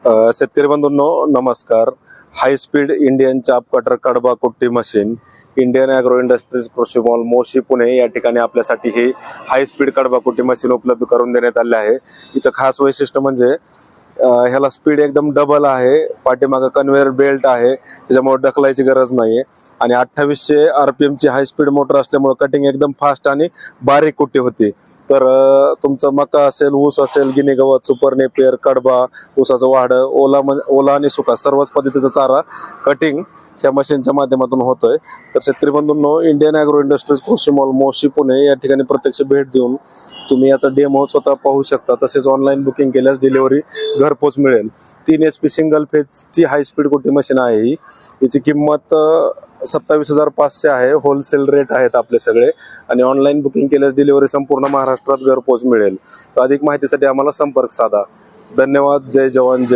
शेतकरी बंधूंनो नमस्कार. High speed Indian चाप कटर कडबा कुट्टी मशीन इंडियन ॲग्रो इंडस्ट्रीज कृषी मॉल मोशी पुणे या ठिकाणी आपल्यासाठी हे हाय स्पीड कडबा कुट्टी मशीन उपलब्ध करून देण्यात आले आहे. हिचं खास वैशिष्ट्य म्हणजे ह्याला स्पीड एकदम डबल आहे. पाठीमागं कन्व्हेयर बेल्ट आहे, त्याच्यामुळे ढकलायची गरज नाहीये. आणि 2800 RPM ची हाय स्पीड मोटर असल्यामुळे कटिंग एकदम फास्ट आणि बारीक कुट्टी होती. तर तुमचं मका असेल, ऊस असेल, गिनी गवत, सुपर नेपियर, कडबा, ऊसाचं वाढ, ओला आणि सुका सर्वच पद्धतीचा चारा कटिंग ह्या मशीनच्या माध्यमातून होतोय. तर शेतकरी बंधूंनो, इंडियन ॲग्रो इंडस्ट्रीज कृषी मॉल मोशी पुणे या ठिकाणी प्रत्यक्ष भेट देऊन तुम्ही याचा डेमो स्वतः पाहू शकता. तसेच ऑनलाईन बुकिंग केल्यास डिलिव्हरी घरपोच मिळेल. 3 HP सिंगल फेजची हाय स्पीड कुट्टी मशीन आहे ही. याची किंमत 27,500 आहे. होलसेल रेट आहेत आपले सगळे. आणि ऑनलाईन बुकिंग केल्यास डिलिव्हरी संपूर्ण महाराष्ट्रात घरपोच मिळेल. तर अधिक माहितीसाठी आम्हाला संपर्क साधा. धन्यवाद. जय जवान जय